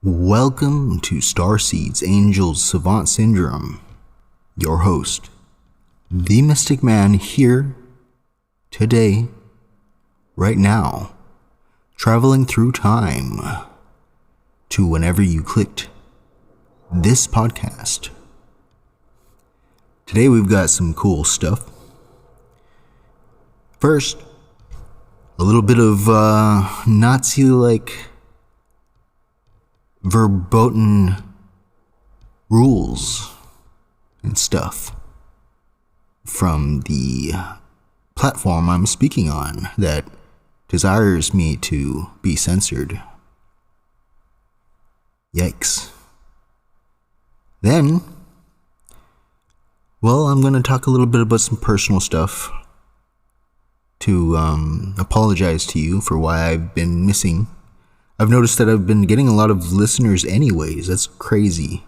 Welcome to Starseeds Angels Savant Syndrome. Your host, the Mystic Man, here, today, right now, traveling through time to whenever you clicked this podcast. Today we've got some cool stuff. First, a little bit of Nazi-like verboten rules and stuff from the platform I'm speaking on that desires me to be censored. Yikes. Then, well, I'm going to talk a little bit about some personal stuff to apologize to you for why I've been missing. I've noticed that I've been getting a lot of listeners anyways. That's crazy.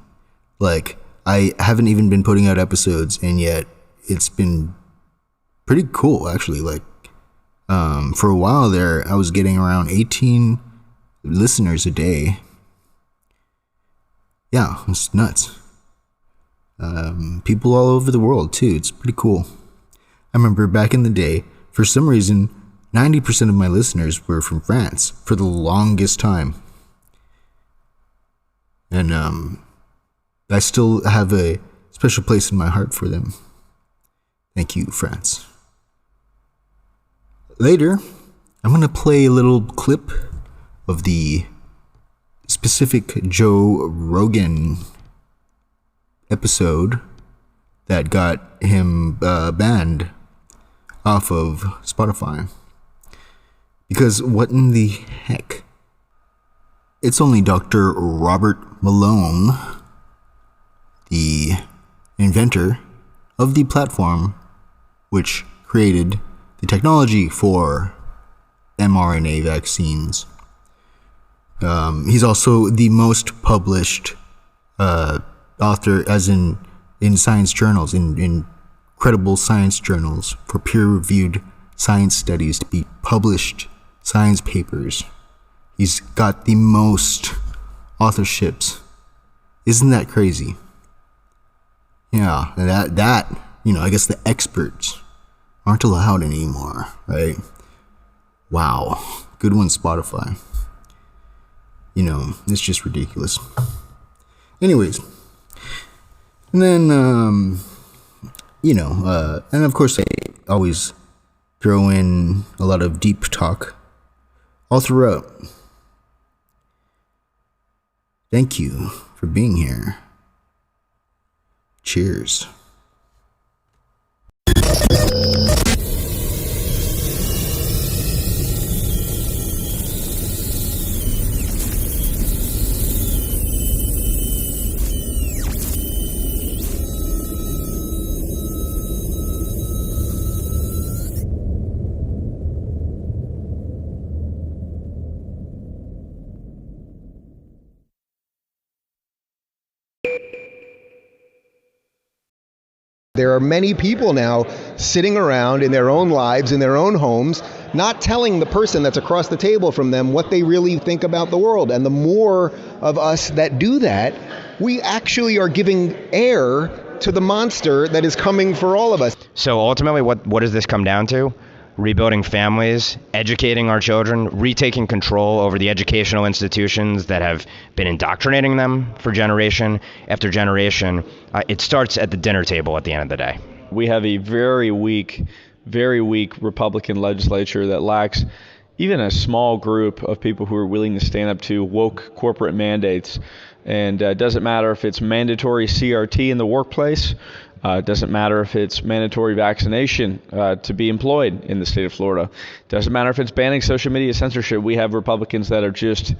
Like, I haven't even been putting out episodes, and yet it's been pretty cool, actually. Like, for a while there, I was getting around 18 listeners a day. Yeah, it's nuts. People all over the world, too. It's pretty cool. I remember back in the day, for some reason, 90% of my listeners were from France for the longest time. And I still have a special place in my heart for them. Thank you, France. Later, I'm going to play a little clip of the specific Joe Rogan episode that got him banned off of Spotify. Because what in the heck? It's only Dr. Robert Malone, the inventor of the platform which created the technology for mRNA vaccines. He's also the most published author, as in science journals, in credible science journals, for peer-reviewed science studies to be published science papers. He's got the most authorships. Isn't that crazy? Yeah, that I guess the experts aren't allowed anymore, right? Wow. Good one, Spotify. It's just ridiculous. Anyways. And then, and of course I always throw in a lot of deep talk all throughout. Thank you for being here. Cheers. There are many people now sitting around in their own lives, in their own homes, not telling the person that's across the table from them what they really think about the world. And the more of us that do that, we actually are giving air to the monster that is coming for all of us. So ultimately, what does this come down to? Rebuilding families, educating our children, retaking control over the educational institutions that have been indoctrinating them for generation after generation. It starts at the dinner table at the end of the day. We have a very weak Republican legislature that lacks even a small group of people who are willing to stand up to woke corporate mandates. And it doesn't matter if it's mandatory CRT in the workplace. It doesn't matter if it's mandatory vaccination to be employed in the state of Florida. It doesn't matter if it's banning social media censorship. We have Republicans that are just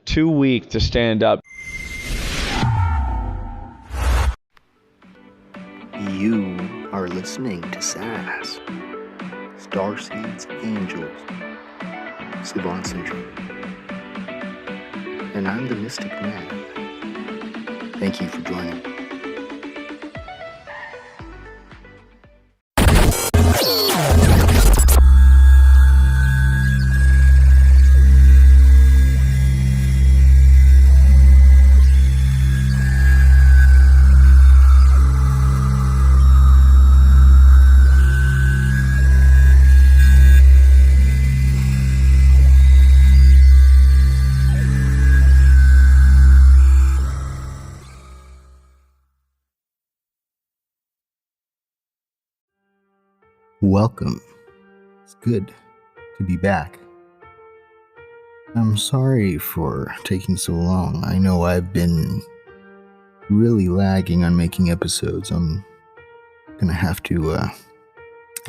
too weak to stand up. You are listening to SAS, Starseeds Angels, Savant Syndrome. And I'm the Mystic Man. Thank you for joining. welcome. It's good to be back. I'm sorry for taking so long. I know I've been really lagging on making episodes. I'm gonna have to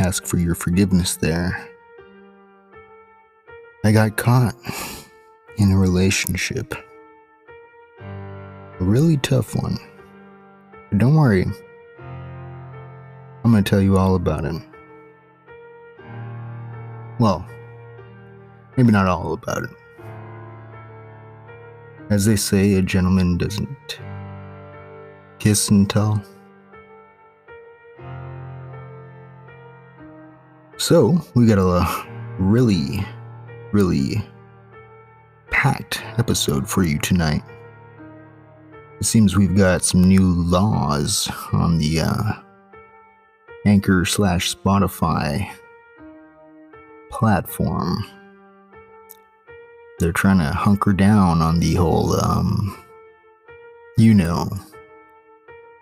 ask for your forgiveness there. I got caught in a relationship. A really tough one. But don't worry. I'm gonna tell you all about it. Well, maybe not all about it. As they say, a gentleman doesn't kiss and tell. So, we got a really packed episode for you tonight. It seems we've got some new laws on the Anchor/Spotify platform. They're trying to hunker down on the whole,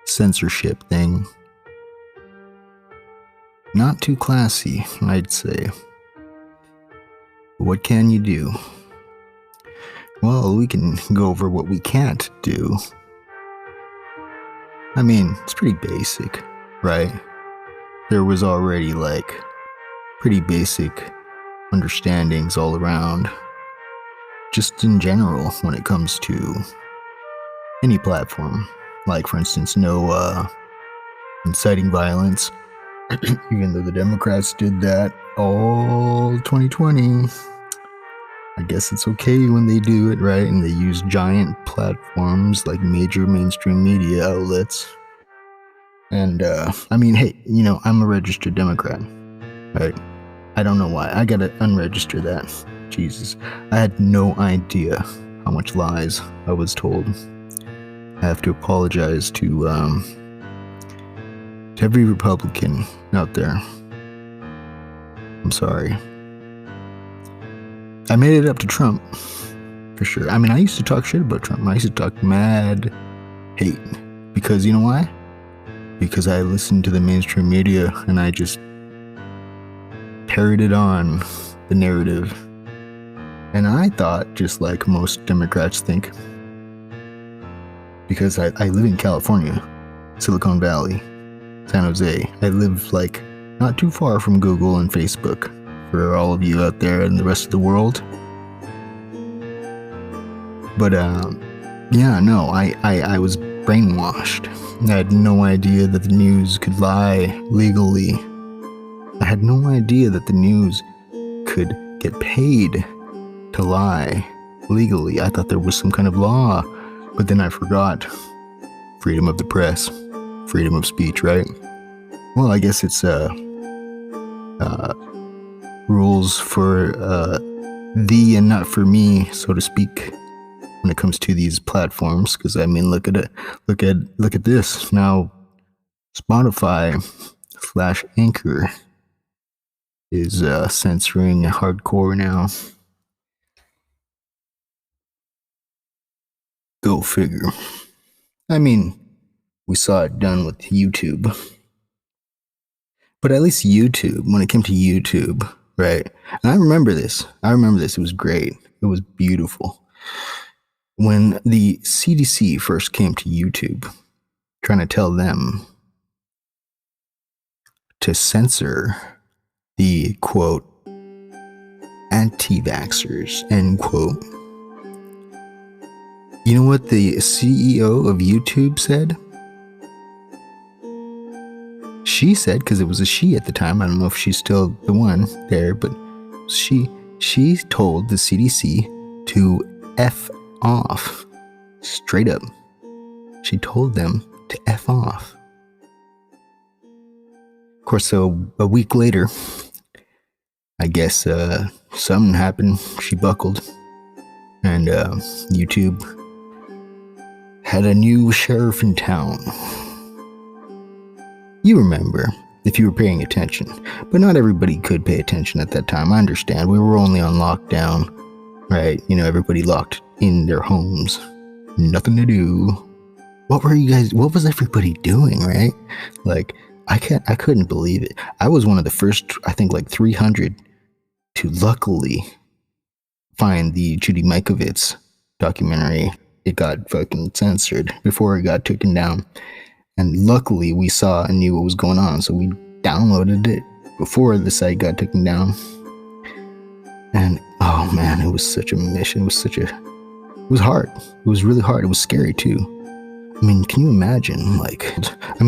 censorship thing. Not too classy, I'd say. But what can you do? Well, we can go over what we can't do. I mean, it's pretty basic, right? There was already, pretty basic understandings all around. Just in general, when it comes to any platform. Like, for instance, no inciting violence. Even though the Democrats did that all 2020. I guess it's okay when they do it, right? And they use giant platforms like major mainstream media outlets. And, hey, I'm a registered Democrat, right? I don't know why. I gotta unregister that. Jesus. I had no idea how much lies I was told. I have to apologize to every Republican out there. I'm sorry. I made it up to Trump, for sure. I mean, I used to talk shit about Trump. I used to talk mad hate. Because you know why? Because I listened to the mainstream media and I just parroted on the narrative. And I thought, just like most Democrats think, because I live in California, Silicon Valley, San Jose. I live not too far from Google and Facebook. For all of you out there and the rest of the world. But I was brainwashed. I had no idea that the news could lie legally. I had no idea that the news could get paid to lie legally. I thought there was some kind of law, but then I forgot. Freedom of the press, freedom of speech, right? Well, I guess it's rules for thee and not for me, so to speak, when it comes to these platforms. Because I mean, look at this now. Spotify/Anchor is censoring hardcore now. Go figure. I mean, we saw it done with YouTube. But at least YouTube, when it came to YouTube, right? And I remember this. It was great. It was beautiful. When the CDC first came to YouTube, trying to tell them to censor the, quote, anti-vaxxers, end quote. You know what the CEO of YouTube said? She said, because it was a she at the time, I don't know if she's still the one there, but she told the CDC to F off. Straight up. She told them to F off. Of course, so a week later, I guess something happened. She buckled. And YouTube had a new sheriff in town. You remember, if you were paying attention. But not everybody could pay attention at that time. I understand. We were only on lockdown, right? Everybody locked in their homes. Nothing to do. What was everybody doing, right? I couldn't believe it. I was one of the first, I think, like 300 to luckily find the Judy Mikovits documentary. It got fucking censored before it got taken down. And luckily we saw and knew what was going on. So we downloaded it before the site got taken down. And oh man, it was such a mission. It was hard. It was really hard. It was scary too. I mean, can you imagine?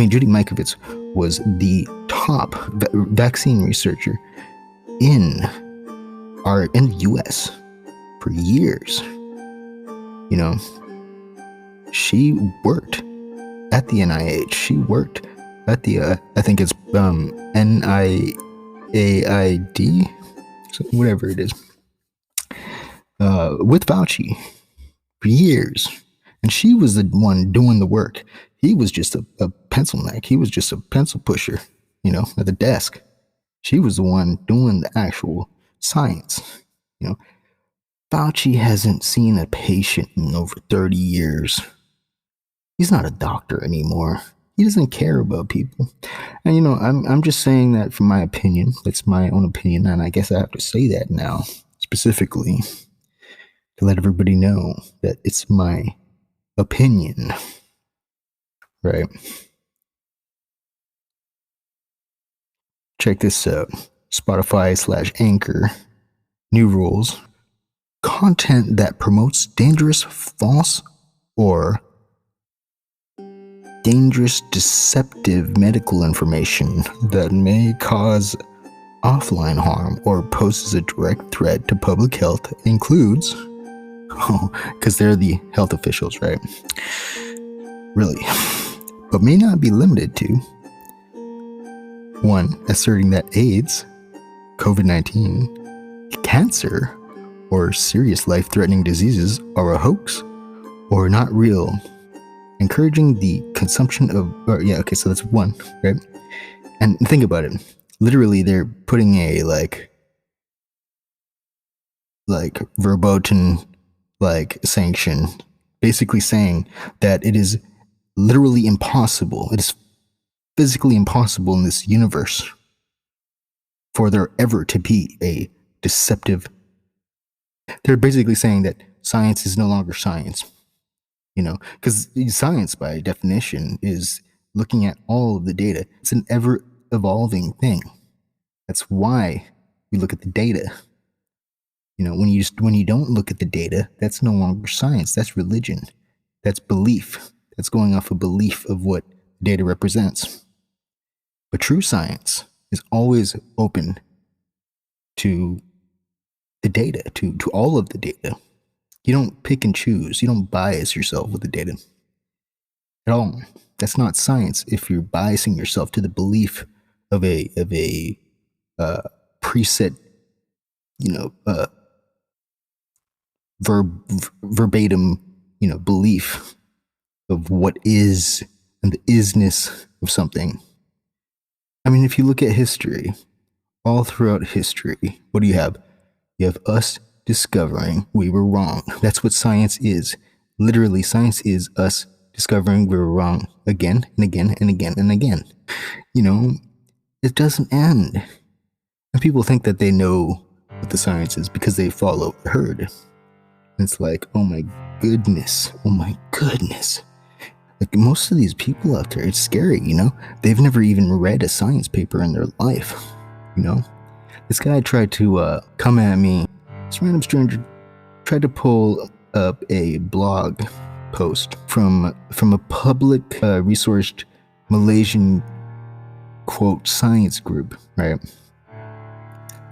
Judy Mikovits was the top vaccine researcher in the U.S. for years. You know, she worked at the NIH. She worked at the I think it's NIAID, so whatever it is, with Fauci for years. And she was the one doing the work. He was just a pencil neck. He was just a pencil pusher, at the desk. She was the one doing the actual science. Fauci hasn't seen a patient in over 30 years. He's not a doctor anymore. He doesn't care about people. And, I'm just saying that from my opinion. That's my own opinion. And I guess I have to say that now, specifically, to let everybody know that it's my opinion, right? Check this out. Spotify/Anchor. New rules. Content that promotes dangerous, false, or dangerous, deceptive medical information that may cause offline harm or poses a direct threat to public health includes, because they're the health officials, right? Really. But may not be limited to 1. Asserting that AIDS, COVID-19, cancer, or serious life-threatening diseases are a hoax or not real. Encouraging the consumption of, so that's 1, right? And think about it. Literally, they're putting a verboten sanction, basically saying that it is literally impossible. It is physically impossible in this universe for there ever to be a deceptive. They're basically saying that science is no longer science, because science by definition is looking at all of the data. It's an ever evolving thing. That's why we look at the data. When you don't look at the data, that's no longer science. That's religion. That's belief. That's going off a belief of what data represents. But true science is always open to the data, to all of the data. You don't pick and choose. You don't bias yourself with the data at all. That's not science if you're biasing yourself to the belief of a preset, verbatim, belief of what is and the isness of something. I mean, if you look at history, all throughout history, what do you have? You have us discovering we were wrong. That's what science is. Literally, science is us discovering we were wrong again and again and again and again. It doesn't end. And people think that they know what the science is because they follow the herd. And it's like, oh my goodness. Like most of these people out there, it's scary, They've never even read a science paper in their life, This guy tried to come at me. This random stranger tried to pull up a blog post from a public resourced Malaysian quote science group, right?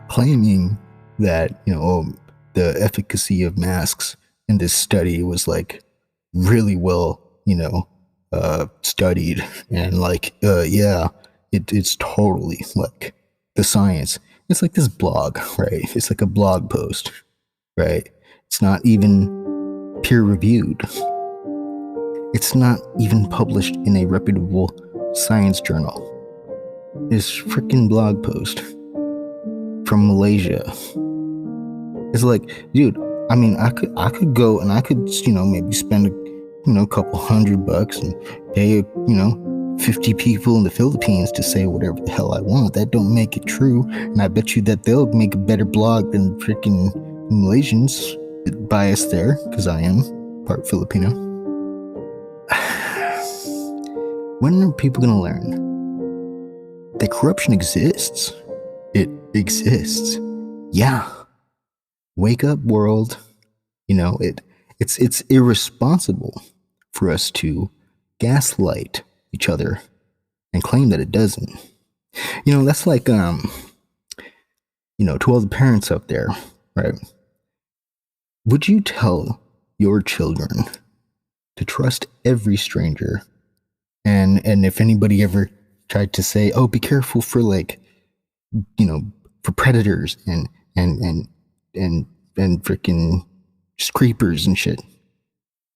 Claiming that the efficacy of masks in this study was really well studied and it's totally the science. It's like this blog, right? It's like a blog post, right? It's not even peer reviewed. It's not even published in a reputable science journal. This freaking blog post from Malaysia. It's like, dude, I mean, I could go and I could, maybe spend a couple $100 and pay 50 people in the Philippines to say whatever the hell I want. That don't make it true. And I bet you that they'll make a better blog than freaking Malaysians. Biased there, because I am part Filipino. When are people going to learn that corruption exists? It exists. Yeah. Wake up, world. You know, it's irresponsible for us to gaslight each other and claim that it doesn't. You know, that's like, to all the parents out there, right? Would you tell your children to trust every stranger? And if anybody ever tried to say, oh, be careful for for predators and freaking just creepers and shit,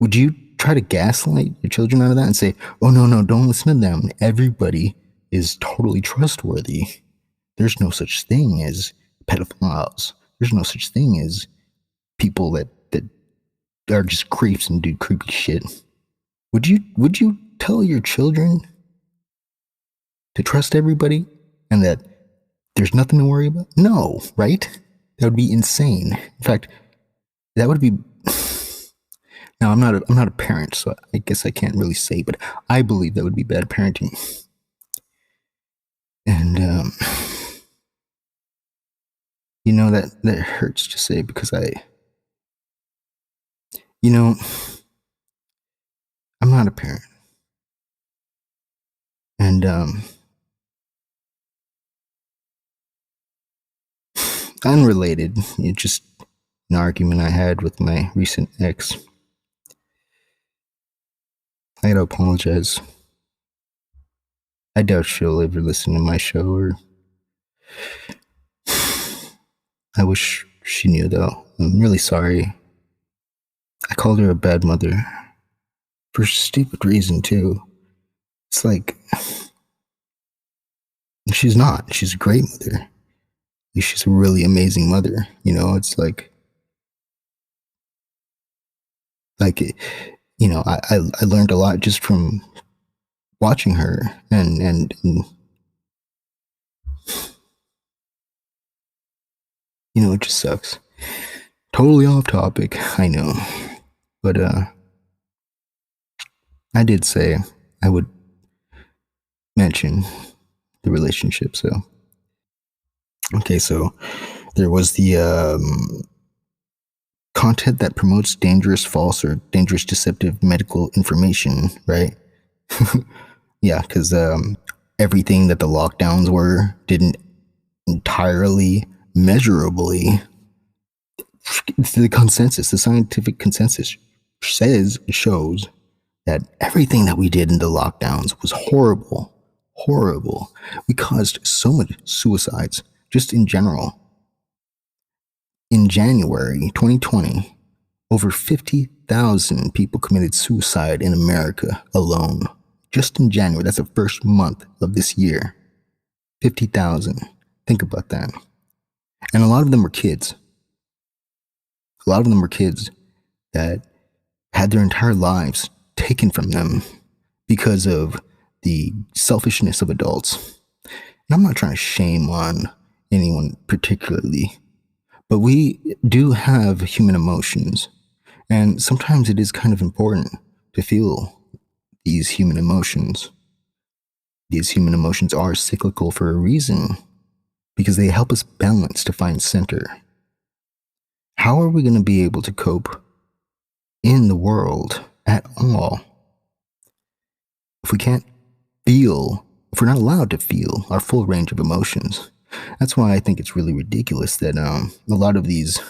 would you try to gaslight your children out of that and say, oh, no, don't listen to them. Everybody is totally trustworthy. There's no such thing as pedophiles. There's no such thing as people that are just creeps and do creepy shit. Would you tell your children to trust everybody and that there's nothing to worry about? No, right? That would be insane. In fact, that would be. Now, I'm not a parent, so I guess I can't really say, but I believe that would be bad parenting. And that hurts to say because I'm not a parent. And unrelated, it's just an argument I had with my recent ex. I gotta apologize. I doubt she'll ever listen to my show, or I wish she knew, though. I'm really sorry. I called her a bad mother for a stupid reason, too. It's like, she's not. She's a great mother. She's a really amazing mother. It's like I learned a lot just from watching her, and it just sucks. Totally off topic, I know, but I did say I would mention the relationship. So okay, so there was the content that promotes dangerous, false, or dangerous, deceptive medical information, right? Yeah, because everything that the lockdowns didn't entirely measurably. The scientific consensus shows that everything that we did in the lockdowns was horrible. We caused so much suicides, just in general. In January 2020, over 50,000 people committed suicide in America alone. Just in January, that's the first month of this year. 50,000. Think about that. And a lot of them were kids. A lot of them were kids that had their entire lives taken from them because of the selfishness of adults. And I'm not trying to shame on anyone particularly, but we do have human emotions. And sometimes it is kind of important to feel these human emotions. These human emotions are cyclical for a reason, because they help us balance to find center. How are we going to be able to cope in the world at all if we can't feel, if we're not allowed to feel our full range of emotions? That's why I think it's really ridiculous that a lot of these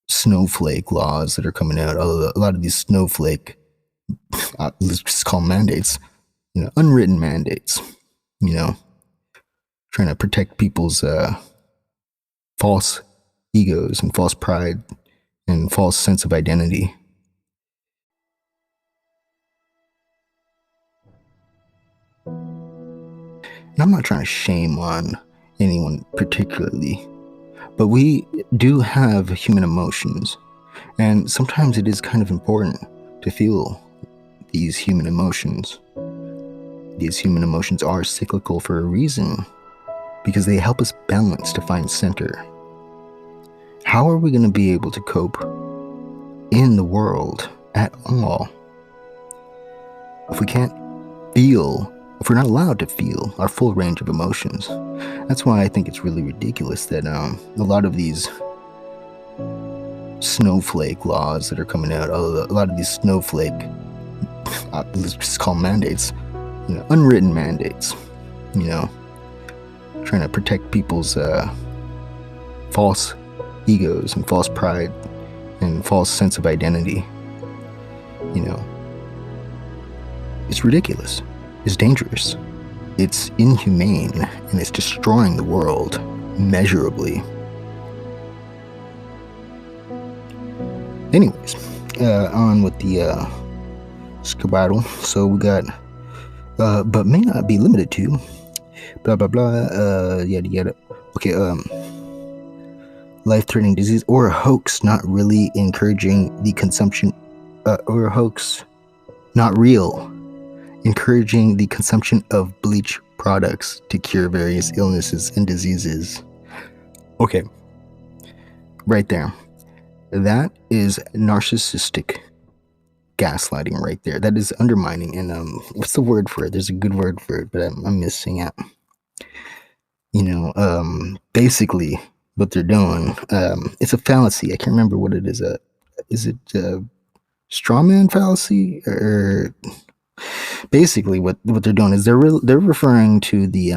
snowflake laws that are coming out, a lot of these snowflake, let's just call them mandates, unwritten mandates, trying to protect people's false egos and false pride and false sense of identity. And I'm not trying to shame on anyone particularly, but we do have human emotions, and sometimes it is kind of important to feel these human emotions. These human emotions are cyclical for a reason, because they help us balance to find center. How are we going to be able to cope in the world at all if we can't feel, if we're not allowed to feel our full range of emotions? That's why I think it's really ridiculous that a lot of these snowflake laws that are coming out, a lot of these snowflake, let's just call them mandates, unwritten mandates, trying to protect people's false egos and false pride and false sense of identity. It's ridiculous. It's dangerous. It's inhumane, and it's destroying the world measurably. Anyways, on with the skedaddle. So we got, but may not be limited to, blah blah blah, yada yada. Okay, life-threatening disease or a hoax not really encouraging the consumption, or a hoax not real, encouraging the consumption of bleach products to cure various illnesses and diseases. Okay, right there. That is narcissistic gaslighting right there. That is undermining. And what's the word for it? There's a good word for it, but I'm missing it. Basically what they're doing, it's a fallacy. I can't remember what it is. Is it a straw man fallacy? Or basically what they're doing is they're referring to the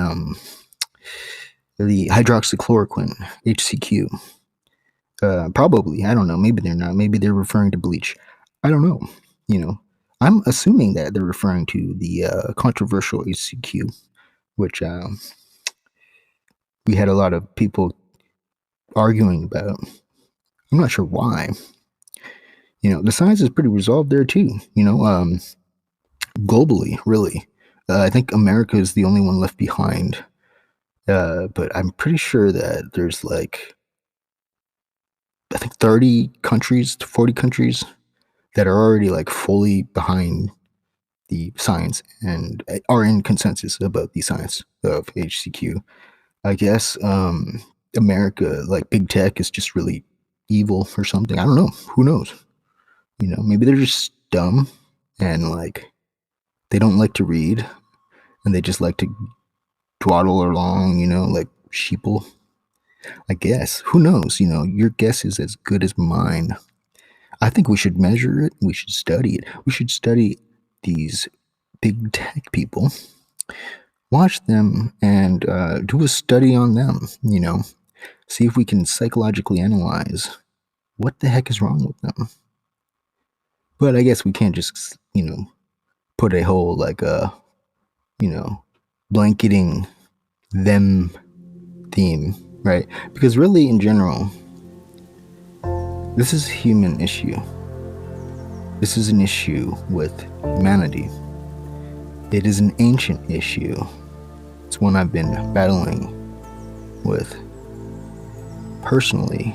hydroxychloroquine, HCQ. Probably, I don't know. Maybe they're not. Maybe they're referring to bleach. I don't know. I'm assuming that they're referring to the controversial HCQ, which we had a lot of people arguing about. I'm not sure why. The science is pretty resolved there too. Globally, really. I think America is the only one left behind. But I'm pretty sure that there's I think 30 countries to 40 countries that are already fully behind the science and are in consensus about the science of HCQ. I guess America, big tech, is just really evil or something. I don't know. Who knows? Maybe they're just dumb and they don't like to read and they just like to dawdle along, like sheeple. I guess. Who knows? Your guess is as good as mine. I think we should measure it. We should study it. We should study these big tech people, watch them, and do a study on them, see if we can psychologically analyze what the heck is wrong with them. But I guess we can't just, put a whole, blanketing them theme, right? Because really, in general, this is a human issue. This is an issue with humanity. It is an ancient issue. It's one I've been battling with personally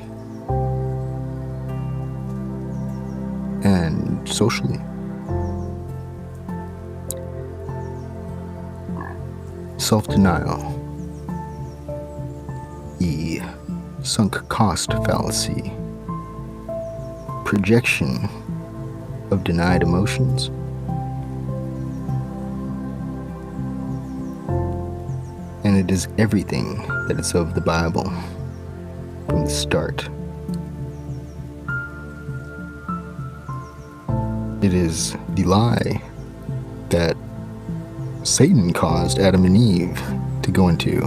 and socially. Self-denial, the sunk cost fallacy, projection of denied emotions, and it is everything that is of the Bible from the start. It is the lie that Satan caused Adam and Eve to go into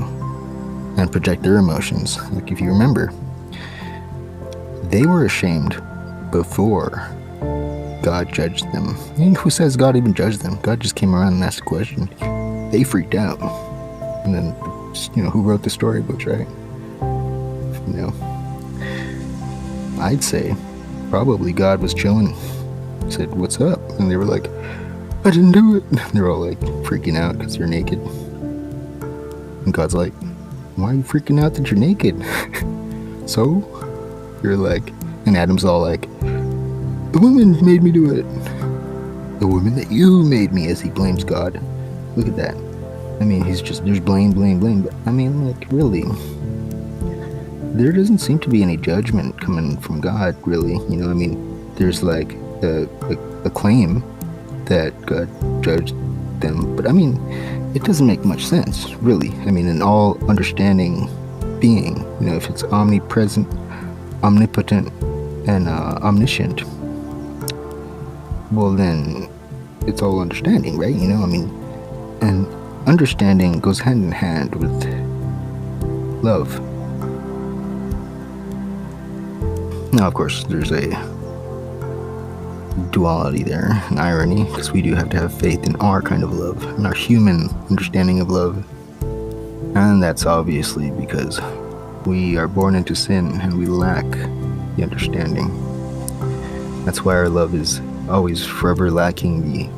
and project their emotions. If you remember, they were ashamed before God judged them. And who says God even judged them? God just came around and asked a question. They freaked out. And then, who wrote the storybooks, right? I'd say probably God was chilling. Said, "What's up?" And they were like, "I didn't do it." They're all freaking out because they're naked. And God's like, "Why are you freaking out that you're naked?" So you're and Adam's all "The woman made me do it." The woman that you made me, as he blames God. Look at that. I mean, there's blame, but I mean, like, really, there doesn't seem to be any judgment coming from God, really. You know, I mean, there's like a claim that God judged them, but I mean, it doesn't make much sense, really. I mean, an all understanding being, you know, if it's omnipresent, omnipotent, and omniscient, well, then it's all understanding, right? You know, I mean, and understanding goes hand in hand with love. Now, of course, there's a duality there, an irony, because we do have to have faith in our kind of love, in our human understanding of love. And that's obviously because we are born into sin and we lack the understanding. That's why our love is always forever lacking the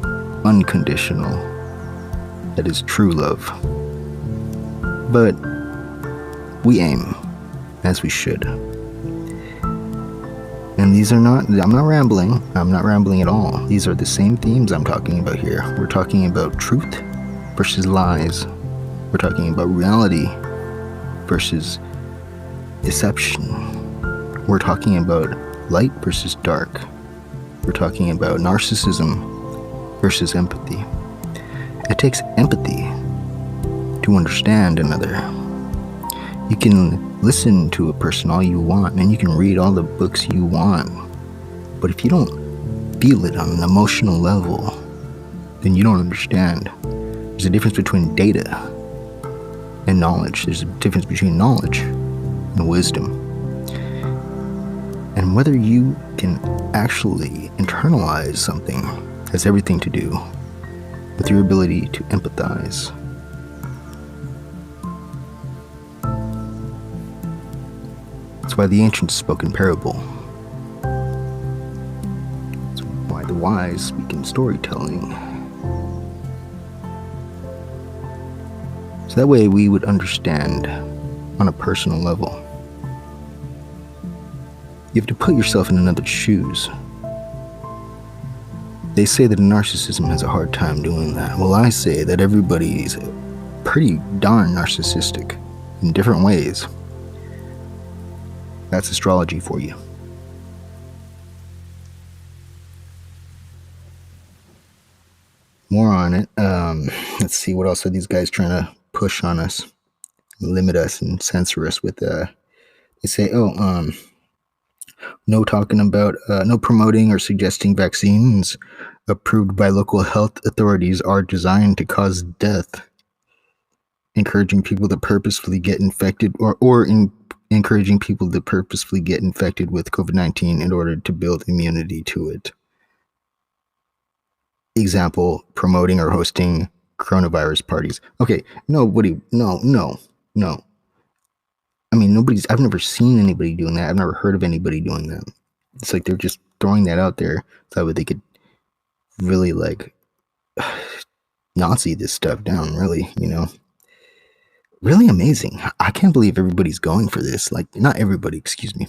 unconditional, that is true love. But we aim, as we should. And these are not, I'm not rambling at all. These are the same themes I'm talking about here. We're talking about truth versus lies. We're talking about reality versus deception. We're talking about light versus dark. We're talking about narcissism versus empathy. It takes empathy to understand another. You can listen to a person all you want, and you can read all the books you want, but if you don't feel it on an emotional level, then you don't understand. There's a difference between data and knowledge. There's a difference between knowledge and wisdom. And whether you can actually internalize something has everything to do with your ability to empathize. That's why the ancients spoke in parable. That's why the wise speak in storytelling. So that way we would understand on a personal level. You have to put yourself in another's shoes. They say that narcissism has a hard time doing that. Well, I say that everybody's pretty darn narcissistic in different ways. That's astrology for you. More on it. Let's see, what else are these guys trying to push on us, limit us, and censor us with? They say, no talking about, no promoting or suggesting vaccines approved by local health authorities are designed to cause death. Encouraging people to purposefully get infected, encouraging people to purposefully get infected with COVID-19 in order to build immunity to it. Example, promoting or hosting coronavirus parties. Okay, no. I mean, I've never seen anybody doing that. I've never heard of anybody doing that. It's like they're just throwing that out there so that they could really, like, Nazi this stuff down, really, you know. Really amazing. I can't believe everybody's going for this. Like, not everybody, excuse me.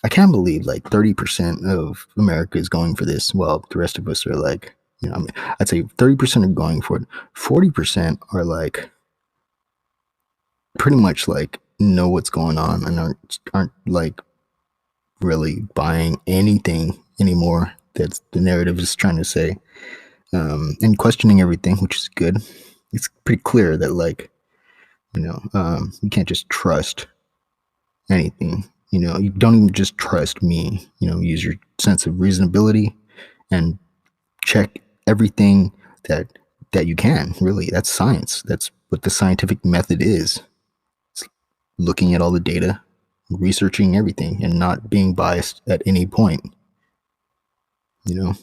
I can't believe like 30% of America is going for this. Well, the rest of us are like, you know, I mean, I'd say 30% are going for it. 40% are like, pretty much like know what's going on and aren't like really buying anything anymore that the narrative is trying to say, and questioning everything, which is good. It's pretty clear that, like, you know, you can't just trust anything. You know, you don't even just trust me. You know, use your sense of reasonability and check everything that you can. Really, that's science. That's what the scientific method is. It's looking at all the data, researching everything, and not being biased at any point. You know,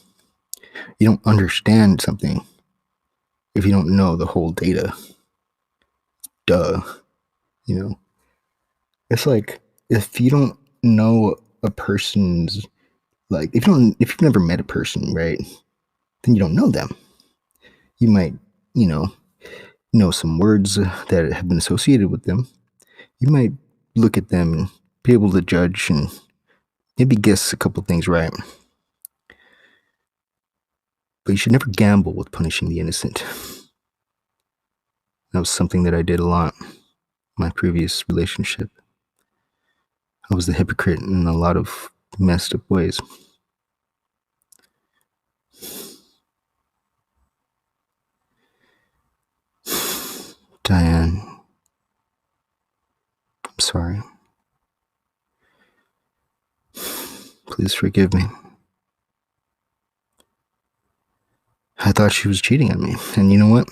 you don't understand something if you don't know the whole data. Duh. You know, it's like, if you don't know a person's, like, if you've never met a person, right, then you don't know them. You might, you know some words that have been associated with them. You might look at them and be able to judge and maybe guess a couple things right. But you should never gamble with punishing the innocent. That was something that I did a lot in my previous relationship. I was the hypocrite in a lot of messed up ways. Diane, I'm sorry. Please forgive me. I thought she was cheating on me, and you know what?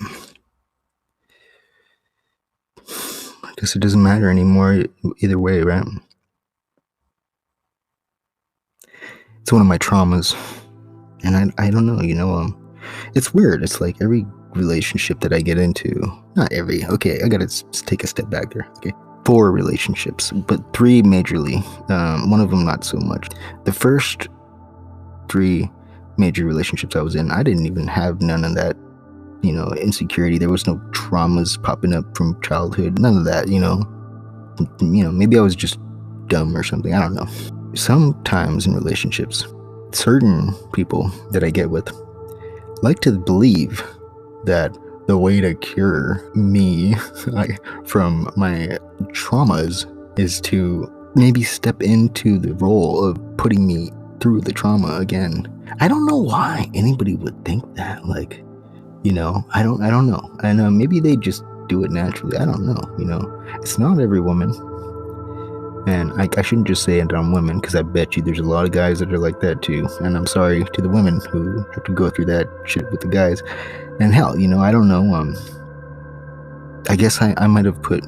I guess it doesn't matter anymore either way, right? It's one of my traumas, and I don't know, it's weird. It's like every relationship that I get into, not every, okay, I gotta take a step back there, okay? 4 relationships, but 3 majorly, one of them not so much. The first 3 major relationships I was in, I didn't even have none of that, insecurity. There was no traumas popping up from childhood, none of that, maybe I was just dumb or something, I don't know. Sometimes in relationships, certain people that I get with like to believe that the way to cure me from my traumas is to maybe step into the role of putting me through the trauma again. I don't know why anybody would think that. I don't know. And maybe they just do it naturally. I don't know. It's not every woman. And I shouldn't just say it on women, because I bet you there's a lot of guys that are like that too. And I'm sorry to the women who have to go through that shit with the guys. And hell, I don't know. I guess I might have put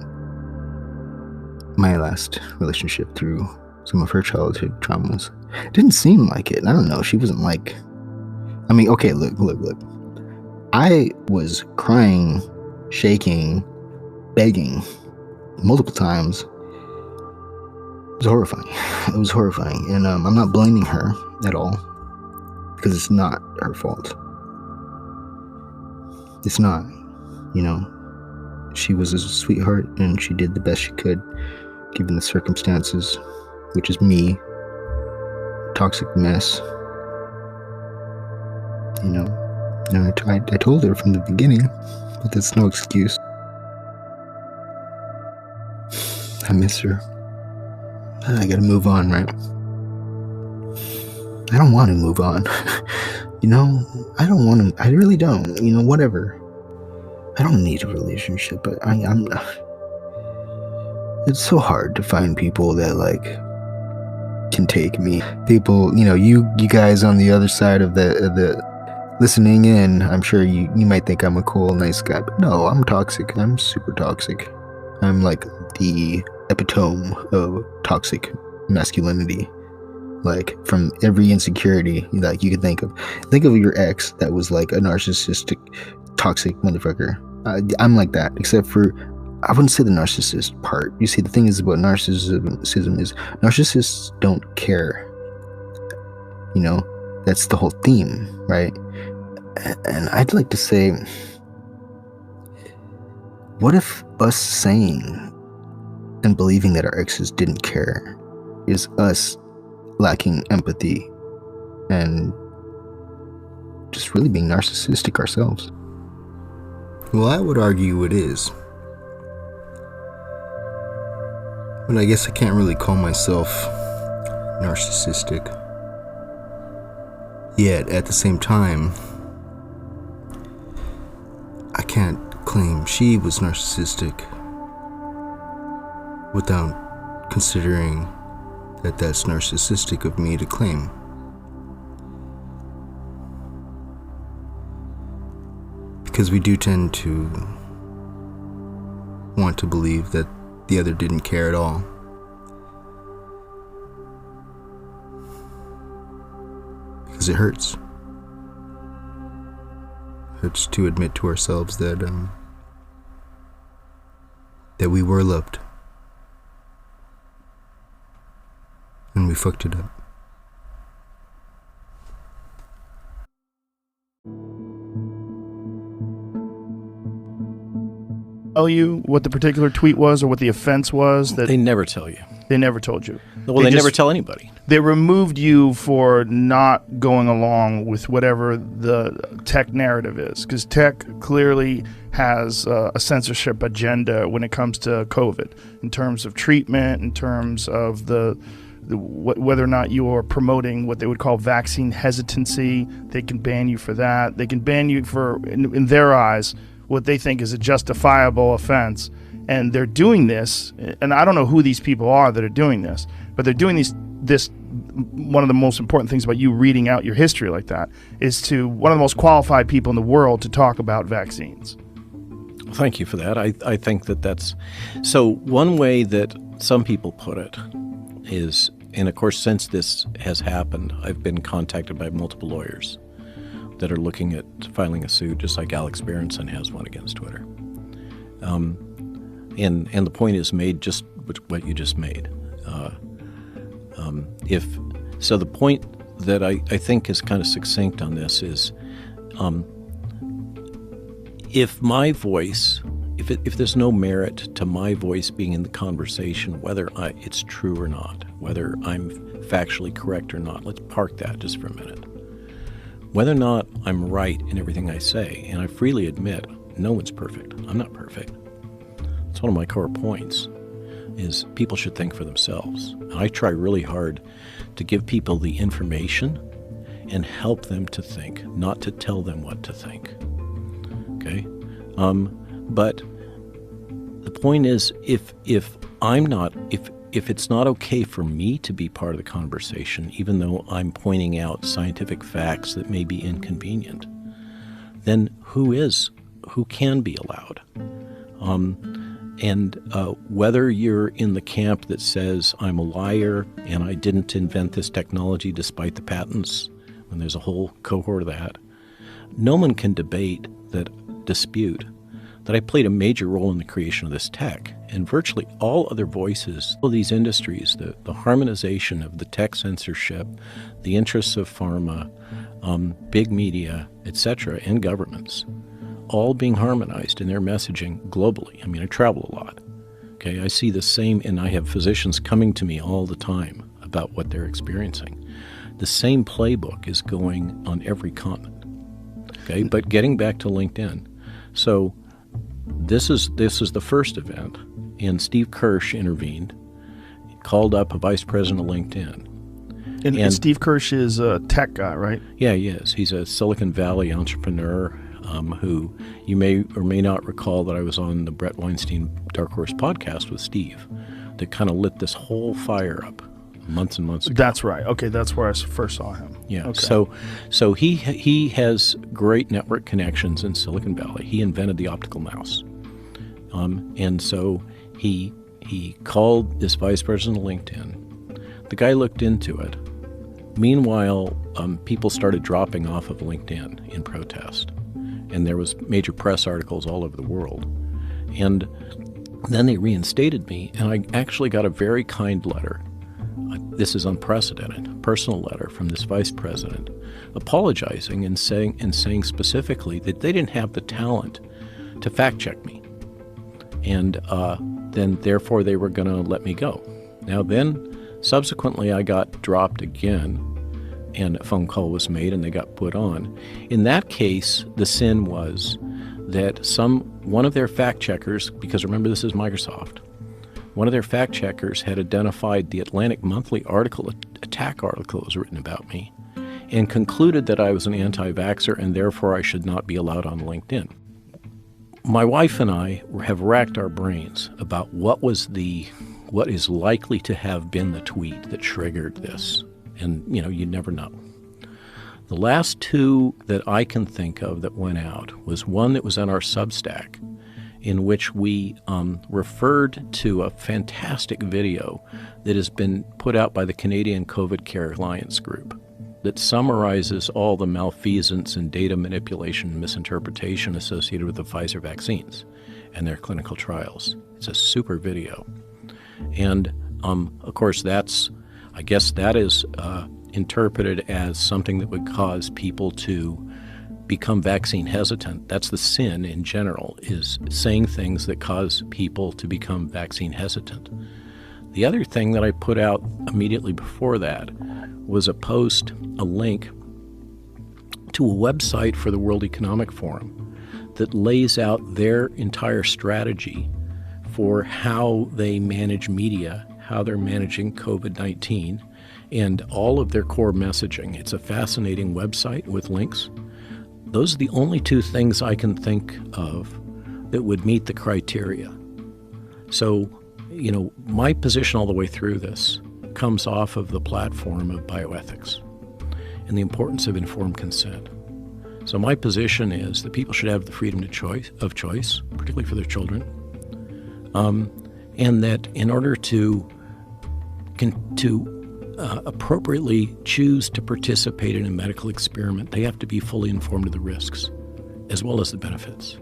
my last relationship through some of her childhood traumas. It didn't seem like it. I don't know. She wasn't like... I mean, okay, look. I was crying, shaking, begging multiple times. It was horrifying. And I'm not blaming her at all, because it's not her fault. It's not, she was a sweetheart and she did the best she could given the circumstances, which is me, toxic mess. I told her from the beginning, but that's no excuse. I miss her. I gotta move on, right? I don't want to move on. I don't want to. I really don't. Whatever. I don't need a relationship, but I'm. It's so hard to find people that can take me. People, you guys on the other side of the listening in. I'm sure you might think I'm a cool, nice guy, but no, I'm toxic. I'm super toxic. I'm like the epitome of toxic masculinity. From every insecurity you could think of your ex that was like a narcissistic, toxic motherfucker. I'm like that, except for, I wouldn't say the narcissist part. You see, the thing is about narcissism is narcissists don't care. That's the whole theme, right? And I'd like to say, what if us saying and believing that our exes didn't care is us lacking empathy and just really being narcissistic ourselves? Well, I would argue it is. But I guess I can't really call myself narcissistic. Yet, at the same time, I can't claim she was narcissistic without considering that that's narcissistic of me to claim. Because we do tend to want to believe that the other didn't care at all. Because it hurts. It hurts to admit to ourselves that we were loved. And we fucked it up. Tell you what the particular tweet was or what the offense was? That They never tell you. they never told you. Well, they never tell anybody. they removed you for not going along with whatever the tech narrative is, because tech clearly has a censorship agenda when it comes to COVID, in terms of treatment, in terms of whether or not you are promoting what they would call vaccine hesitancy. They can ban you for that. They can ban you for, in their eyes, what they think is a justifiable offense. And they're doing this, and I don't know who these people are that are doing this, but they're doing this. One of the most important things about you reading out your history like that is to one of the most qualified people in the world to talk about vaccines. Thank you for that. I think that's... So one way that some people put it is, and of course since this has happened, I've been contacted by multiple lawyers that are looking at filing a suit, just like Alex Berenson has one against Twitter. And the point is made just what you just made. So the point that I think is kind of succinct on this is, if my voice, if there's no merit to my voice being in the conversation, whether it's true or not, whether I'm factually correct or not, let's park that just for a minute. Whether or not I'm right in everything I say, and I freely admit, no one's perfect. I'm not perfect. It's one of my core points, is people should think for themselves. I try really hard to give people the information and help them to think, not to tell them what to think. Okay? But the point is, if it's not okay for me to be part of the conversation, even though I'm pointing out scientific facts that may be inconvenient, then who can be allowed? And whether you're in the camp that says I'm a liar and I didn't invent this technology despite the patents, when there's a whole cohort of that, no one can dispute that I played a major role in the creation of this tech. And virtually all other voices of these industries, the harmonization of the tech censorship, the interests of pharma, big media, etc., and governments, all being harmonized in their messaging globally. I mean, I travel a lot. Okay, I see the same, and I have physicians coming to me all the time about what they're experiencing. The same playbook is going on every continent. Okay, but getting back to LinkedIn, so this is the first event, and Steve Kirsch intervened, called up a vice president of LinkedIn. And Steve Kirsch is a tech guy, right? Yeah, he is. He's a Silicon Valley entrepreneur who you may or may not recall that I was on the Brett Weinstein Dark Horse podcast with Steve that kind of lit this whole fire up months and months ago. That's right. Okay, that's where I first saw him. Yeah. Okay. So he has great network connections in Silicon Valley. He invented the optical mouse. And so he called this vice president of LinkedIn. The guy looked into it. Meanwhile, people started dropping off of LinkedIn in protest. And there was major press articles all over the world. And then they reinstated me, and I actually got a very kind letter. This is unprecedented, personal letter from this vice president, apologizing and saying specifically that they didn't have the talent to fact check me. And then therefore they were going to let me go. Now then, subsequently I got dropped again, and a phone call was made and they got put on. In that case, the sin was that one of their fact checkers, because remember this is Microsoft, one of their fact checkers had identified the Atlantic Monthly attack article that was written about me and concluded that I was an anti-vaxxer and therefore I should not be allowed on LinkedIn. My wife and I have racked our brains about what is likely to have been the tweet that triggered this. And, you never know. The last two that I can think of that went out was one that was on our Substack, in which we referred to a fantastic video that has been put out by the Canadian COVID Care Alliance Group that summarizes all the malfeasance and data manipulation and misinterpretation associated with the Pfizer vaccines and their clinical trials. It's a super video. And, of course, I guess that is interpreted as something that would cause people to become vaccine hesitant. That's the sin in general, is saying things that cause people to become vaccine hesitant. The other thing that I put out immediately before that was a link to a website for the World Economic Forum that lays out their entire strategy for how they manage media, how they're managing COVID-19, and all of their core messaging. It's a fascinating website with links. Those are the only two things I can think of that would meet the criteria. So, my position all the way through this comes off of the platform of bioethics and the importance of informed consent. So my position is that people should have the freedom of choice, particularly for their children, and that in order to appropriately choose to participate in a medical experiment, they have to be fully informed of the risks as well as the benefits.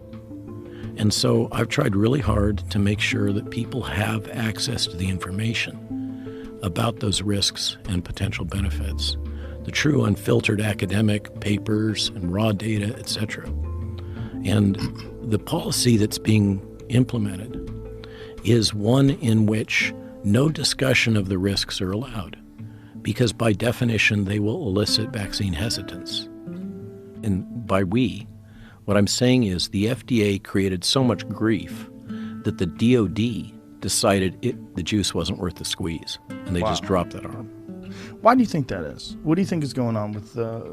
And so I've tried really hard to make sure that people have access to the information about those risks and potential benefits, the true unfiltered academic papers and raw data, etc. And the policy that's being implemented is one in which no discussion of the risks are allowed, because by definition they will elicit vaccine hesitance. And by we, what I'm saying is the FDA created so much grief that the DOD decided the juice wasn't worth the squeeze, and they just dropped that arm. Why do you think that is? What do you think is going on with the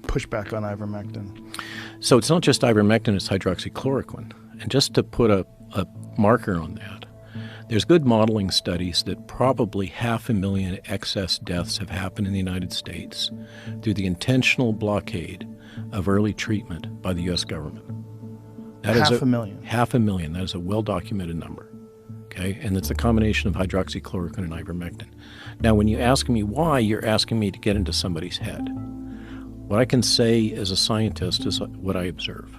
pushback on ivermectin? So it's not just ivermectin, it's hydroxychloroquine. And just to put a marker on that, there's good modeling studies that probably 500,000 excess deaths have happened in the United States through the intentional blockade of early treatment by the U.S. government. That is 500,000? 500,000. That is a well-documented number. Okay? And it's a combination of hydroxychloroquine and ivermectin. Now, when you ask me why, you're asking me to get into somebody's head. What I can say as a scientist is what I observe.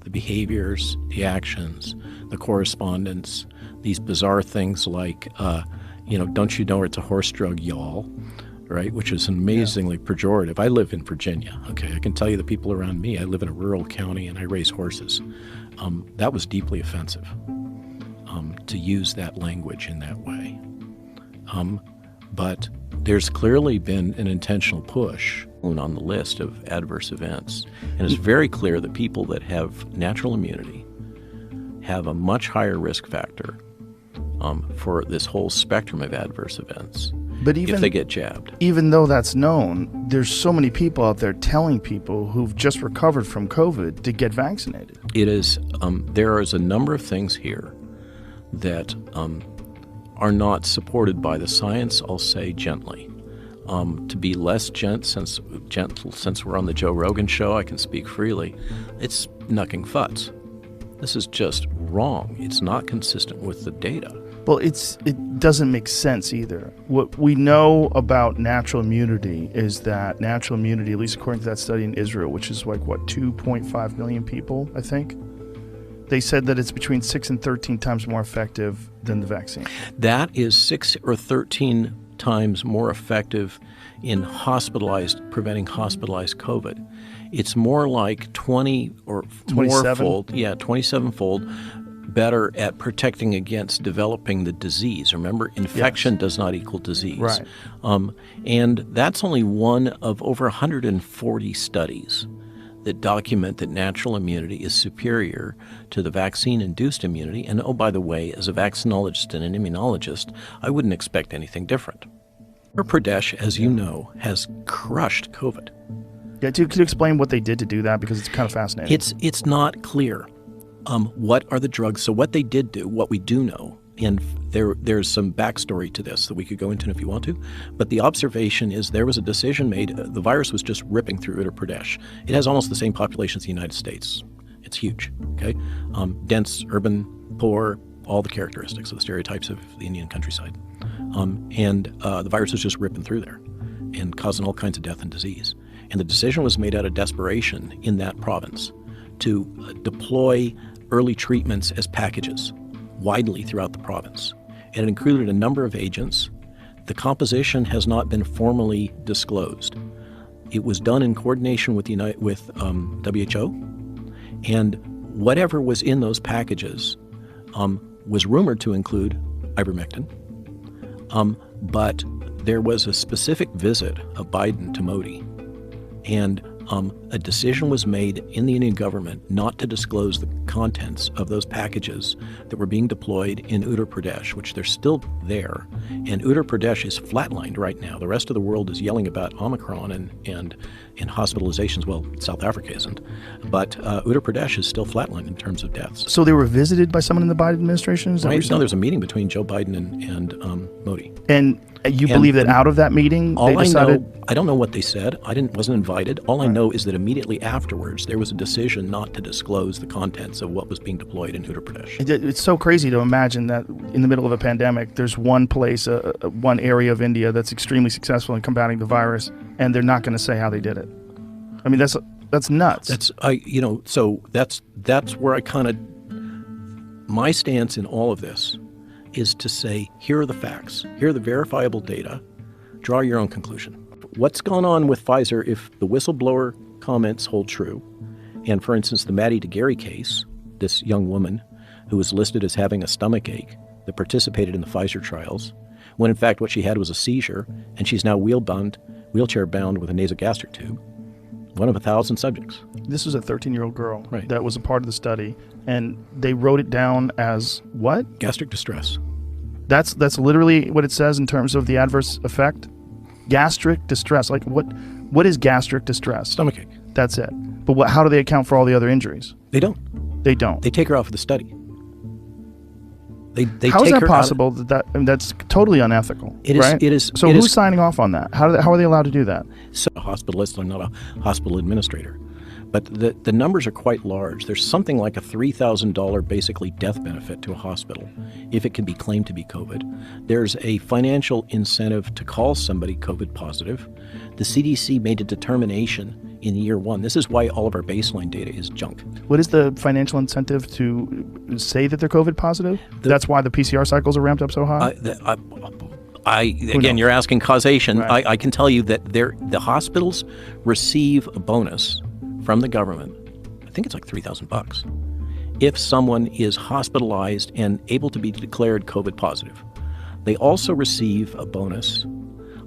The behaviors, the actions, the correspondence, these bizarre things like, don't you know it's a horse drug, y'all, right? Which is amazingly pejorative. I live in Virginia, okay? I can tell you the people around me, I live in a rural county and I raise horses. That was deeply offensive to use that language in that way. But there's clearly been an intentional push on the list of adverse events. And it's very clear that people that have natural immunity have a much higher risk factor for this whole spectrum of adverse events if they get jabbed. Even though that's known, there's so many people out there telling people who've just recovered from COVID to get vaccinated. It is, there is a number of things here that are not supported by the science, I'll say gently. To be less gentle, since we're on the Joe Rogan show, I can speak freely. It's knucking futs. This is just wrong. It's not consistent with the data. Well, it doesn't make sense either. What we know about natural immunity is that natural immunity, at least according to that study in Israel, which is 2.5 million people, I think, they said that it's between 6 and 13 times more effective than the vaccine. That is 6 or 13 times more effective in preventing hospitalized COVID. It's more like 20 or 27-fold, 27-fold better at protecting against developing the disease. Remember, infection does not equal disease. Right. And that's only one of over 140 studies that document that natural immunity is superior to the vaccine-induced immunity. And oh, by the way, as a vaccinologist and an immunologist, I wouldn't expect anything different. Pradesh, as you know, has crushed COVID. Yeah, could you explain what they did to do that? Because it's kind of fascinating. It's not clear what are the drugs. So what they did do, what we do know, and there's some backstory to this that we could go into if you want to, but the observation is there was a decision made. The virus was just ripping through Uttar Pradesh. It has almost the same population as the United States. It's huge, okay? Dense, urban, poor, all the characteristics of the stereotypes of the Indian countryside. And the virus was just ripping through there and causing all kinds of death and disease. And the decision was made out of desperation in that province to deploy early treatments as packages widely throughout the province. And it included a number of agents. The composition has not been formally disclosed. It was done in coordination with WHO, and whatever was in those packages was rumored to include ivermectin. But there was a specific visit of Biden to Modi, and a decision was made in the Indian government not to disclose the contents of those packages that were being deployed in Uttar Pradesh, which they're still there. And Uttar Pradesh is flatlined right now. The rest of the world is yelling about Omicron and hospitalizations. Well, South Africa isn't. But Uttar Pradesh is still flatlined in terms of deaths. So they were visited by someone in the Biden administration? Is that what you're saying? No, there's a meeting between Joe Biden and Modi. And you believe that out of that meeting, they decided... I don't know what they said. wasn't invited. All I know is that immediately afterwards, there was a decision not to disclose the contents of what was being deployed in Uttar Pradesh. It's so crazy to imagine that in the middle of a pandemic, there's one place, one area of India that's extremely successful in combating the virus, and they're not going to say how they did it. I mean, that's nuts. So that's where I kind of, my stance in all of this is to say, here are the facts, here are the verifiable data, draw your own conclusion. What's gone on with Pfizer if the whistleblower comments hold true? And for instance, the Maddie DeGarry case, this young woman who was listed as having a stomach ache that participated in the Pfizer trials, when in fact what she had was a seizure, and she's now wheelchair bound with a nasogastric tube. One of 1,000 subjects. This was a 13-year-old girl right. that was a part of the study, and they wrote it down as what? Gastric distress. That's literally what it says in terms of the adverse effect? Gastric distress. Like, what is gastric distress? Stomach ache. That's it. But how do they account for all the other injuries? They don't. They don't. They take her off of the study. How is that possible? That's totally unethical. It is. Right? It is. So who's signing off on that? How are they allowed to do that? So a hospitalist. I'm not a hospital administrator, but the numbers are quite large. There's something like a $3,000 basically death benefit to a hospital if it can be claimed to be COVID. There's a financial incentive to call somebody COVID positive. The CDC made a determination in year one. This is why all of our baseline data is junk. What is the financial incentive to say that they're COVID positive? That's why the PCR cycles are ramped up so high? Again, you're asking causation. Right. I can tell you that the hospitals receive a bonus from the government. I think it's like $3,000 if someone is hospitalized and able to be declared COVID positive. They also receive a bonus.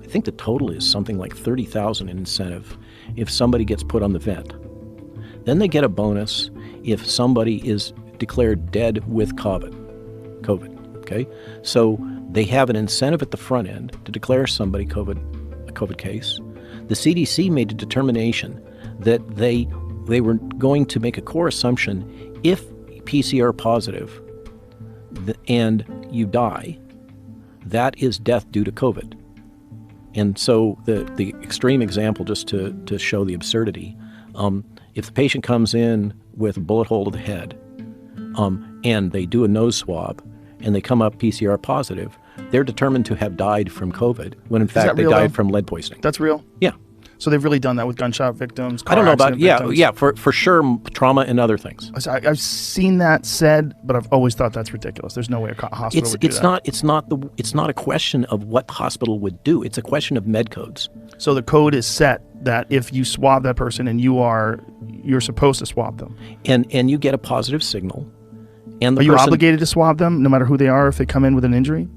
I think the total is something like $30,000 in incentive if somebody gets put on the vent. Then they get a bonus if somebody is declared dead with COVID. Okay, so they have an incentive at the front end to declare somebody a COVID case. The CDC made a determination that they were going to make a core assumption: if PCR positive and you die, that is death due to COVID. And so the extreme example, just to show the absurdity, if the patient comes in with a bullet hole to the head, and they do a nose swab, and they come up PCR positive, they're determined to have died from COVID, when in fact they died from lead poisoning. That's real? Yeah. So they've really done that with gunshot victims, I don't know about, victims. yeah, for sure, trauma and other things. I've seen that said, but I've always thought that's ridiculous. There's no way a hospital would do that. It's not a question of what the hospital would do. It's a question of med codes. So the code is set that if you swab that person and you're supposed to swab them. And you get a positive signal. And are you obligated to swab them no matter who they are if they come in with an injury?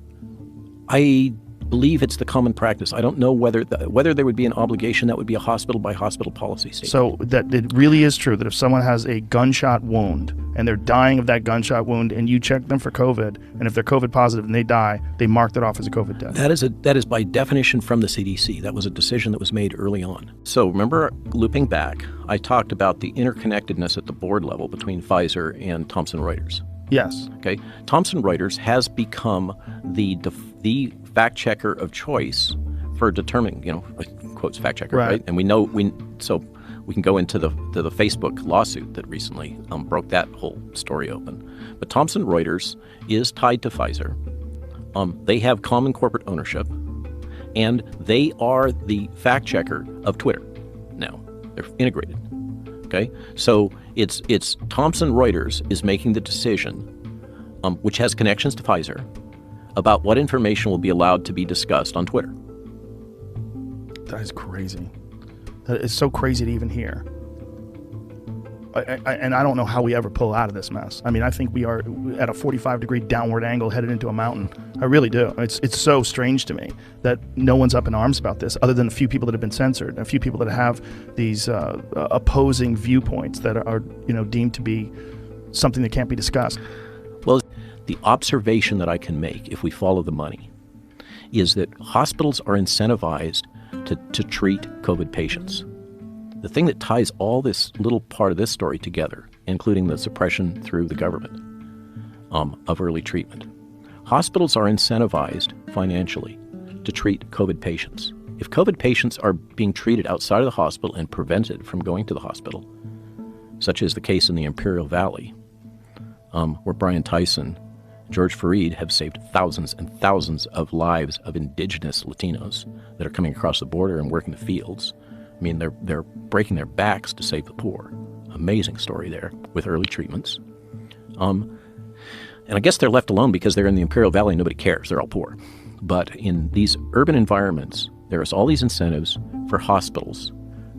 I believe it's the common practice. I don't know whether there would be an obligation. That would be a hospital by hospital policy statement. So that it really is true that if someone has a gunshot wound and they're dying of that gunshot wound and you check them for COVID, and if they're COVID positive and they die, they mark that off as a COVID death. That is by definition from the CDC. That was a decision that was made early on. So remember, looping back, I talked about the interconnectedness at the board level between Pfizer and Thomson Reuters. Yes. Okay. Thomson Reuters has become the fact checker of choice for determining, quotes fact checker, right? And we can go into the Facebook lawsuit that recently broke that whole story open. But Thomson Reuters is tied to Pfizer. They have common corporate ownership, and they are the fact checker of Twitter. Now they're integrated. Okay, so it's Thomson Reuters is making the decision, which has connections to Pfizer, about what information will be allowed to be discussed on Twitter. That is crazy. That is so crazy to even hear. and I don't know how we ever pull out of this mess. I mean, I think we are at a 45-degree downward angle headed into a mountain. I really do. It's so strange to me that no one's up in arms about this, other than a few people that have been censored, a few people that have these opposing viewpoints that are deemed to be something that can't be discussed. Well, the observation that I can make, if we follow the money, is that hospitals are incentivized to treat COVID patients. The thing that ties all this little part of this story together, including the suppression through the government of early treatment, hospitals are incentivized financially to treat COVID patients. If COVID patients are being treated outside of the hospital and prevented from going to the hospital, such as the case in the Imperial Valley, where Brian Tyson, George Fareed have saved thousands and thousands of lives of indigenous Latinos that are coming across the border and working the fields. I mean, they're breaking their backs to save the poor. Amazing story there with early treatments. And I guess they're left alone because they're in the Imperial Valley and nobody cares. They're all poor. But in these urban environments, there's all these incentives for hospitals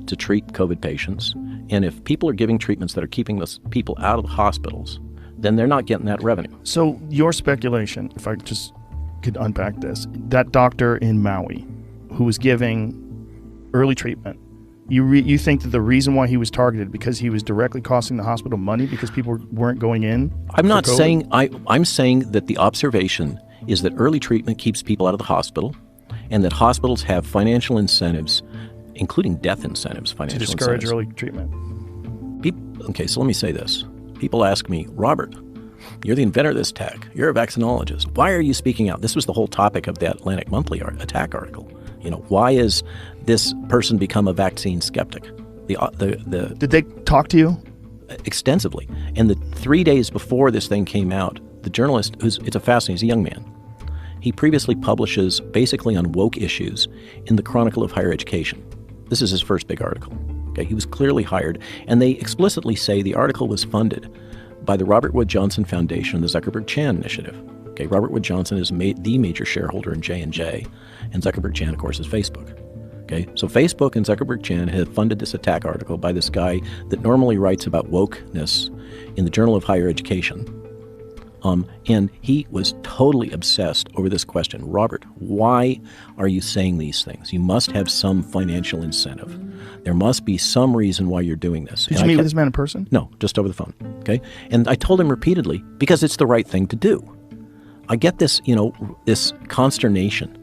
to treat COVID patients. And if people are giving treatments that are keeping those people out of the hospitals, then they're not getting that revenue. So your speculation, if I just could unpack this, that doctor in Maui who was giving early treatment, you think that the reason why he was targeted because he was directly costing the hospital money because people weren't going in? I'm not saying, I'm saying that the observation is that early treatment keeps people out of the hospital and that hospitals have financial incentives, including death incentives, financial incentives. To discourage early treatment. Okay, so let me say this. People ask me, Robert, you're the inventor of this tech. You're a vaccinologist. Why are you speaking out? This was the whole topic of the Atlantic Monthly attack article. Why is this person become a vaccine skeptic? Did they talk to you? Extensively. And the 3 days before this thing came out, the journalist, he's a young man. He previously publishes basically on woke issues in the Chronicle of Higher Education. This is his first big article. Okay, he was clearly hired, and they explicitly say the article was funded by the Robert Wood Johnson Foundation and the Zuckerberg-Chan Initiative. Okay, Robert Wood Johnson is the major shareholder in J&J, and Zuckerberg-Chan, of course, is Facebook. Okay, so Facebook and Zuckerberg-Chan have funded this attack article by this guy that normally writes about wokeness in the Journal of Higher Education. And he was totally obsessed over this question. Robert, why are you saying these things? You must have some financial incentive. There must be some reason why you're doing this. Did you meet with this man in person? No, just over the phone. Okay, and I told him repeatedly because it's the right thing to do. I get this, this consternation.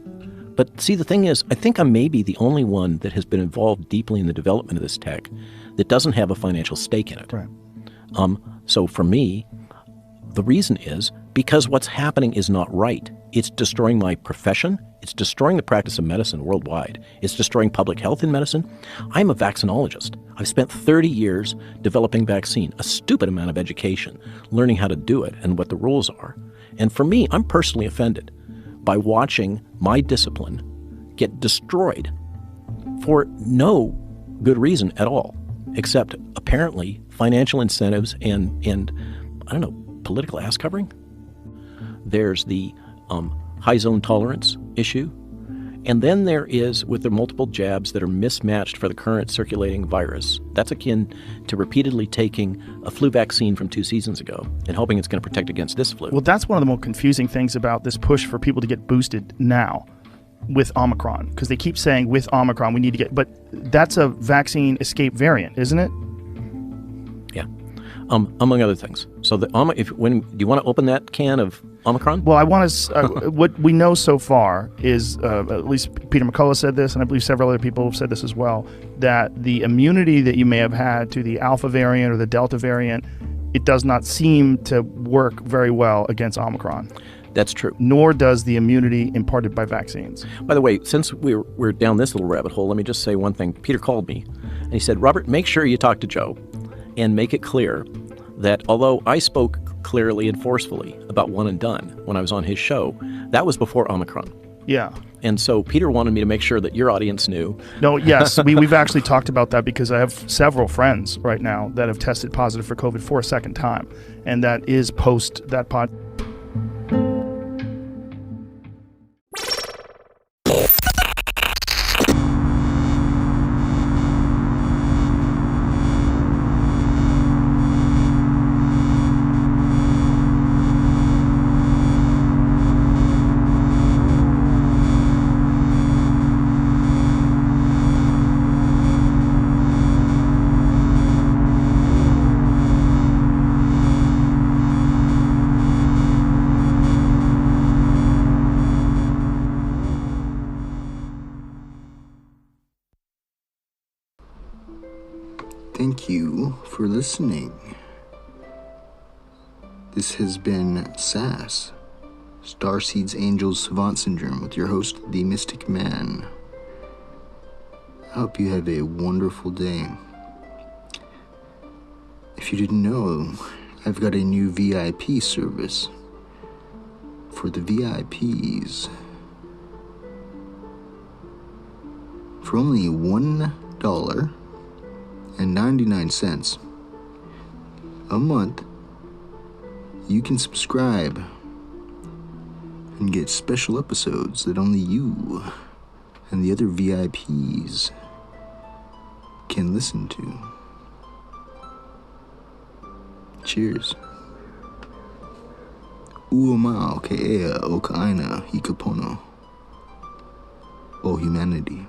But see, the thing is, I think I'm maybe the only one that has been involved deeply in the development of this tech that doesn't have a financial stake in it. Right. So for me, the reason is because what's happening is not right. It's destroying my profession. It's destroying the practice of medicine worldwide. It's destroying public health in medicine. I'm a vaccinologist. I've spent 30 years developing vaccine, a stupid amount of education, learning how to do it and what the rules are. And for me, I'm personally offended by watching my discipline get destroyed for no good reason at all, except apparently financial incentives and I don't know, political ass covering. There's the high zone tolerance issue. And then there is with the multiple jabs that are mismatched for the current circulating virus. That's akin to repeatedly taking a flu vaccine from 2 seasons ago and hoping it's going to protect against this flu. Well, that's one of the more confusing things about this push for people to get boosted now with Omicron, because they keep saying with Omicron we need to get, but that's a vaccine escape variant, isn't it? Yeah. Among other things. So do you want to open that can of Omicron? Well, I want to. What we know so far is, at least Peter McCullough said this, and I believe several other people have said this as well, that the immunity that you may have had to the Alpha variant or the Delta variant, it does not seem to work very well against Omicron. That's true. Nor does the immunity imparted by vaccines. By the way, since we're down this little rabbit hole, let me just say one thing. Peter called me, and he said, Robert, make sure you talk to Joe and make it clear that although I spoke clearly and forcefully about one and done when I was on his show, that was before Omicron. Yeah. And so Peter wanted me to make sure that your audience knew. No, yes, we've actually talked about that because I have several friends right now that have tested positive for COVID for a second time, and that is post that pod. thank you for listening. This has been SAS, Starseeds Angels Savant Syndrome, with your host, The Mystic Man. I hope you have a wonderful day. If you didn't know, I've got a new VIP service. For the VIPs, for only $1.99 a month, you can subscribe and get special episodes that only you and the other VIPs can listen to. Cheers. Uoma o ke ea o ka aina i ka pono o humanity.